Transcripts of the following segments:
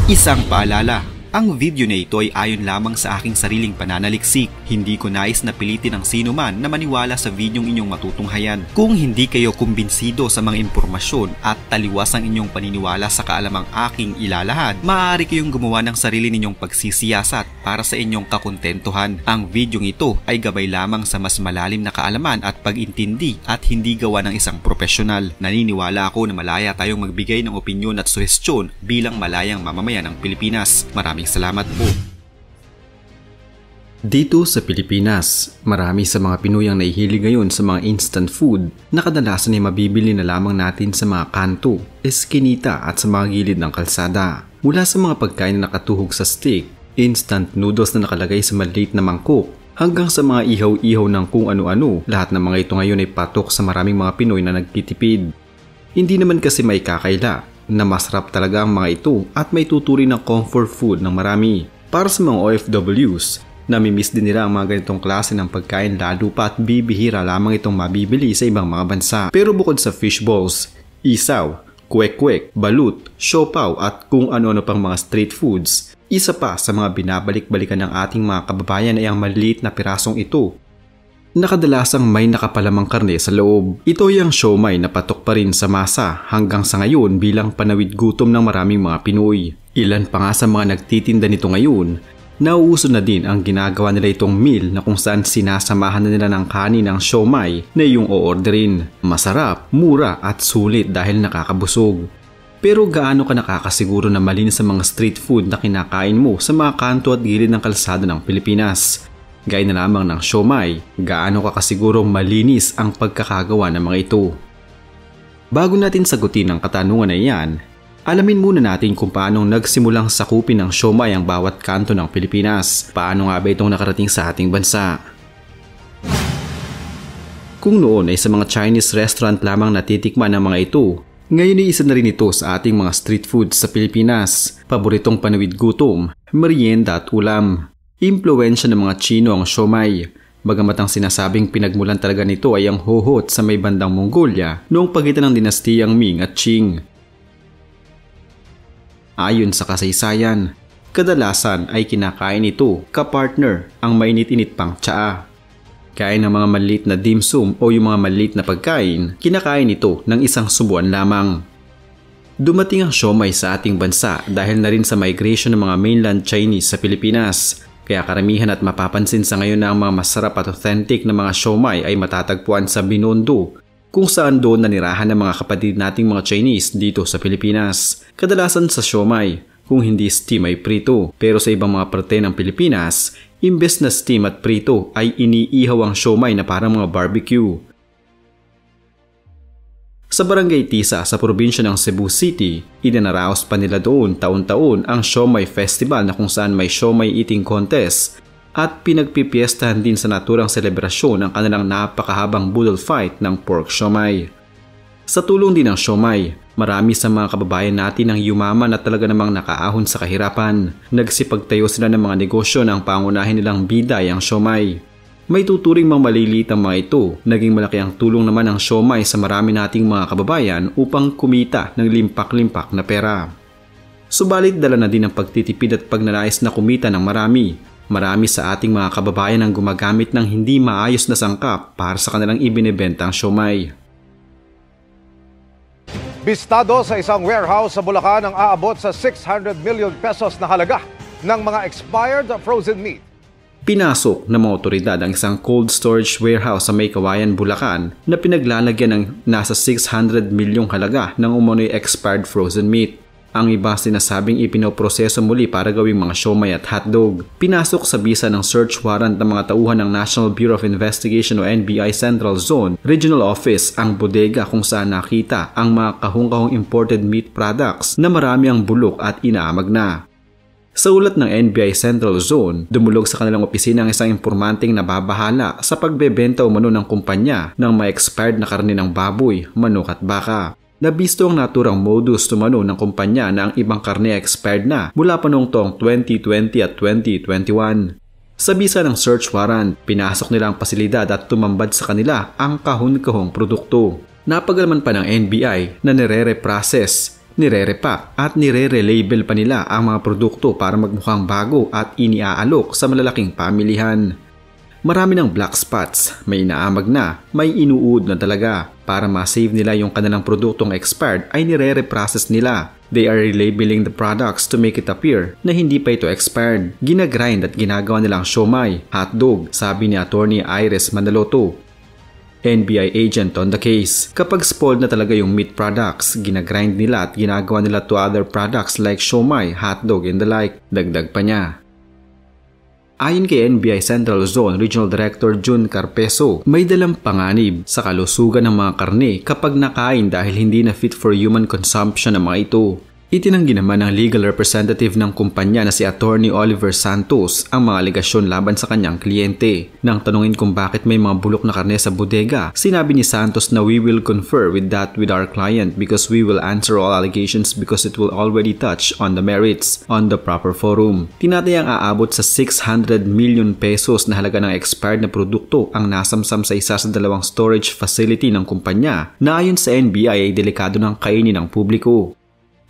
Isang paalala, ang video na ito ay ayon lamang sa aking sariling pananaliksik. Hindi ko nais na pilitin ang sino man na maniwala sa videong inyong matutunghayan. Kung hindi kayo kumbinsido sa mga impormasyon at taliwas ang inyong paniniwala sa kaalamang aking ilalahad, maaari kayong gumawa ng sarili ninyong pagsisiyasat para sa inyong kakontentuhan. Ang videong ito ay gabay lamang sa mas malalim na kaalaman at pag-intindi at hindi gawa ng isang profesional. Naniniwala ako na malaya tayong magbigay ng opinyon at suhestyon bilang malayang mamamayan ng Pilipinas. Maraming salamat po. Dito sa Pilipinas, marami sa mga Pinoy ang nahihilig ngayon sa mga instant food na kadalasan ay mabibili na lamang natin sa mga kanto, eskinita at sa mga gilid ng kalsada. Mula sa mga pagkain na nakatuhog sa stick, instant noodles na nakalagay sa maliit na mangkok, hanggang sa mga ihaw-ihaw ng kung ano-ano, lahat ng mga ito ngayon ay patok sa maraming mga Pinoy na nagtitipid. Hindi naman kasi may kakaila na masarap talaga ang mga ito at may tuturing ng comfort food ng marami. Para sa mga OFWs, namimiss din nila ang mga ganitong klase ng pagkain lalo pa at bibihira lamang itong mabibili sa ibang mga bansa. Pero bukod sa fish balls, isaw, kwek-kwek, balut, siopaw at kung ano-ano pang mga street foods, isa pa sa mga binabalik-balikan ng ating mga kababayan ay ang maliliit na pirasong ito na kadalasang may nakapalamang karne sa loob. Ito ay ang siomai na patok pa rin sa masa hanggang sa ngayon bilang panawid gutom ng maraming mga Pinoy. Ilan pa nga sa mga nagtitinda nito ngayon, nauuso na din ang ginagawa nila itong meal na kung saan sinasamahan na nila ng kanin ng siomai na iyong o-orderin. Masarap, mura at sulit dahil nakakabusog. Pero gaano ka nakakasiguro na malinis sa mga street food na kinakain mo sa mga kanto at gilid ng kalsada ng Pilipinas? Gaya na lamang ng siomai, gaano ka kasigurong malinis ang pagkakagawa ng mga ito? Bago natin sagutin ang katanungan na iyan, alamin muna natin kung paanong nagsimulang sakupin ng siomai ang bawat kanto ng Pilipinas. Paano nga ba itong nakarating sa ating bansa? Kung noon ay sa mga Chinese restaurant lamang natitikman ang mga ito, ngayon ay isa na rin ito sa ating mga street foods sa Pilipinas. Paboritong panawid gutom, merienda at ulam. Impluwensya ng mga Chino ang siomai, bagamat ang sinasabing pinagmulan talaga nito ay ang hohot sa may bandang Mongolia noong pagitan ng dinastiyang Ming at Qing. Ayon sa kasaysayan, kadalasan ay kinakain ito kapartner ang mainit-init pang tsaa. Kaya ng mga maliit na dim sum o yung mga maliit na pagkain, kinakain ito ng isang subuan lamang. Dumating ang siomai sa ating bansa dahil na rin sa migration ng mga mainland Chinese sa Pilipinas. Kaya karamihan at mapapansin sa ngayon na ang mga masarap at authentic na mga siomai ay matatagpuan sa Binondo, kung saan doon nanirahan ng mga kapatid nating mga Chinese dito sa Pilipinas. Kadalasan sa siomai, kung hindi steam ay prito, pero sa ibang mga parte ng Pilipinas, imbes na steam at prito ay iniihaw ang siomai na parang mga barbecue. Sa Barangay Tisa sa probinsya ng Cebu City, inanaraos pa nila doon taon-taon ang Siomai Festival na kung saan may siomai eating contest at pinagpipiestahan din sa naturang selebrasyon ang kanilang napakahabang budol fight ng pork siomai. Sa tulong din ng siomai, marami sa mga kababayan natin ang yumaman at talaga namang nakaahon sa kahirapan. Nagsipagtayo sila ng mga negosyo na ang pangunahin nilang bida ay ang siomai. May tuturing mang maliliit ang mga ito, naging malaki ang tulong naman ng siomai sa marami nating mga kababayan upang kumita ng limpak-limpak na pera. Subalit dala na din ang pagtitipid at pagnanais na kumita ng marami. Marami sa ating mga kababayan ang gumagamit ng hindi maayos na sangkap para sa kanilang ibinebentang siomai. Bistado sa isang warehouse sa Bulacan ang aabot sa 600 million pesos na halaga ng mga expired frozen meat. Pinasok ng mga otoridad ang isang cold storage warehouse sa May Kawayan, Bulacan na pinaglalagyan ng nasa 600 milyong halaga ng umano'y expired frozen meat. Ang iba sinasabing ipinoproseso muli para gawing mga siomai at hotdog. Pinasok sa bisa ng search warrant ng mga tauhan ng National Bureau of Investigation o NBI Central Zone Regional Office ang bodega kung saan nakita ang mga kahong-kahong imported meat products na marami ang bulok at inaamag na. Sa ulat ng NBI Central Zone, dumulog sa kanilang opisina ang isang impormanteng nababahala sa pagbebenta umano ng kumpanya ng mga expired na karne ng baboy, manok at baka. Nabisto ang naturang modus umano ng kumpanya na ang ibang karne expired na mula pa noong taong 2020 at 2021. Sa bisa ng search warrant, pinasok nila ang pasilidad at tumambad sa kanila ang kahon-kahong produkto. Napagalaman pa ng NBI na nire-reprocess nire-repack at nire-relabel pa nila ang mga produkto para magmukhang bago at iniaalok sa malalaking pamilihan. Marami ng black spots, may inaamag na, may inuud na talaga. Para ma-save nila yung kanilang produktong expired ay nire-reprocess nila. They are relabeling the products to make it appear na hindi pa ito expired. Ginagrind at ginagawa nilang siomai, hotdog, sabi ni Attorney Iris Manaloto, NBI agent on the case. Kapag spoiled na talaga yung meat products, ginagrind nila at ginagawa nila to other products like siomai, hotdog and the like. Dagdag pa niya. Ayon kay NBI Central Zone Regional Director June Carpeso, may dalang panganib sa kalusugan ng mga karne kapag nakain dahil hindi na fit for human consumption ang mga ito. Itinanggi naman ng legal representative ng kumpanya na si Attorney Oliver Santos ang mga alegasyon laban sa kanyang kliyente. Nang tanungin kung bakit may mga bulok na karne sa bodega, sinabi ni Santos na we will confer with our client because we will answer all allegations because it will already touch on the merits on the proper forum. Tinatayang aabot sa 600 million pesos na halaga ng expired na produkto ang nasamsam sa isa sa dalawang storage facility ng kumpanya na ayon sa NBI ay delikado ng kainin ng publiko.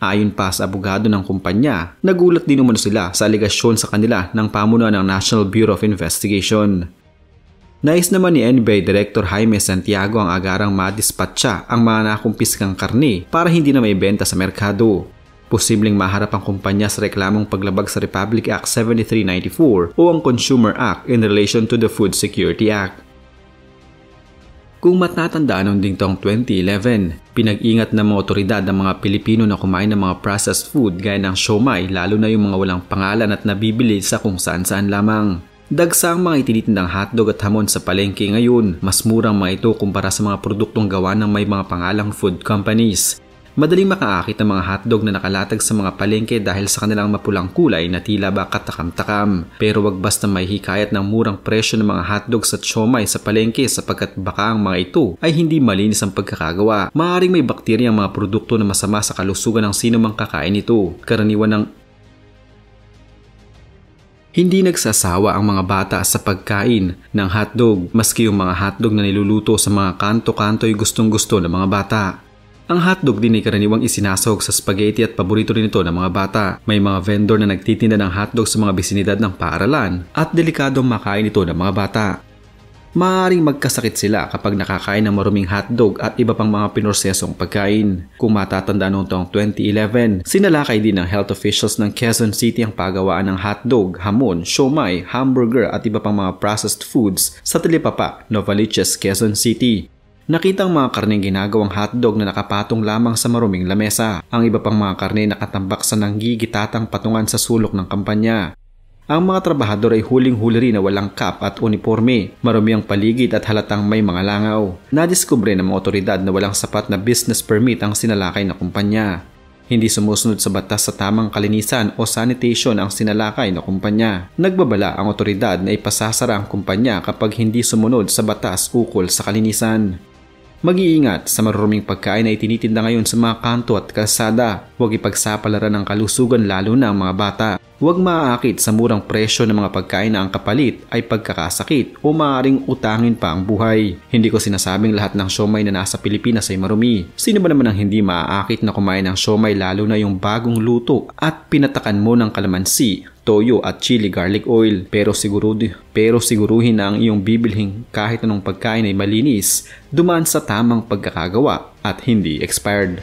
Ayon pa sa abogado ng kumpanya, nagulat din umano sila sa alegasyon sa kanila ng pamunuan ng National Bureau of Investigation. Nais naman ni NBI Director Jaime Santiago ang agarang madispatcha ang mga nakumpiskang karne para hindi na maibenta sa merkado. Posibleng maharap ang kumpanya sa reklamong paglabag sa Republic Act 7394 o ang Consumer Act in relation to the Food Security Act. Kung matatandaan noong ding taong 2011, pinag-ingat ng mga otoridad ang mga Pilipino na kumain ng mga processed food gaya ng siomai, lalo na yung mga walang pangalan at nabibili sa kung saan-saan lamang. Dagsang mga itinitindang hotdog at hamon sa palengke ngayon, mas murang mga ito kumpara sa mga produktong gawa ng may mga pangalang food companies. Madaling makaakit ang mga hotdog na nakalatag sa mga palengke dahil sa kanilang mapulang kulay na tila ba katakam-takam. Pero wag basta may hikayat ng murang presyo ng mga hotdogs at siomai sa palengke sapagkat baka ang mga ito ay hindi malinis ang pagkakagawa. Maaaring may bakterya ang mga produkto na masama sa kalusugan ng sino mang kakain nito. Karaniwan ng hindi nagsasawa ang mga bata sa pagkain ng hotdog, maski yung mga hotdog na niluluto sa mga kanto-kanto ay gustong-gusto ng mga bata. Ang hotdog din ay karaniwang isinasahog sa spaghetti at paborito rin ito ng mga bata. May mga vendor na nagtitinda ng hotdog sa mga bisinidad ng paaralan at delikadong makain ito ng mga bata. Maaaring magkasakit sila kapag nakakain ng maruming hotdog at iba pang mga pinursesong pagkain. Kung matatanda noong taong 2011, sinalakay din ng health officials ng Quezon City ang paggawaan ng hotdog, hamon, siomai, hamburger at iba pang mga processed foods sa Talipapa, Novaliches, Quezon City. Nakitang mga karneng ginagawang hotdog na nakapatong lamang sa maruming lamesa. Ang iba pang mga karne nakatambak sa nanggigitatang patungan sa sulok ng kampanya. Ang mga trabahador ay huling-huli rin na walang cap at uniforme, marumi ang paligid at halatang may mga langaw. Nadiskubre ng mga otoridad na walang sapat na business permit ang sinalakay na kumpanya. Hindi sumusunod sa batas sa tamang kalinisan o sanitation ang sinalakay na kumpanya. Nagbabala ang otoridad na ipasasara ang kumpanya kapag hindi sumunod sa batas ukol sa kalinisan. Mag-iingat sa maruruming pagkain na itinitinda ngayon sa mga kanto at kalsada. Huwag ipagsapalaran ng kalusugan lalo na ang mga bata. Huwag maaakit sa murang presyo ng mga pagkain na ang kapalit ay pagkakasakit o maaaring utangin pa ang buhay. Hindi ko sinasabing lahat ng siomai na nasa Pilipinas ay marumi. Sino ba naman ang hindi maaakit na kumain ng siomai lalo na yung bagong luto at pinatakan mo ng kalamansi, toyo at chili garlic oil? Pero siguruhin na ang iyong bibilhin kahit anong pagkain ay malinis, dumaan sa tamang pagkakagawa at hindi expired.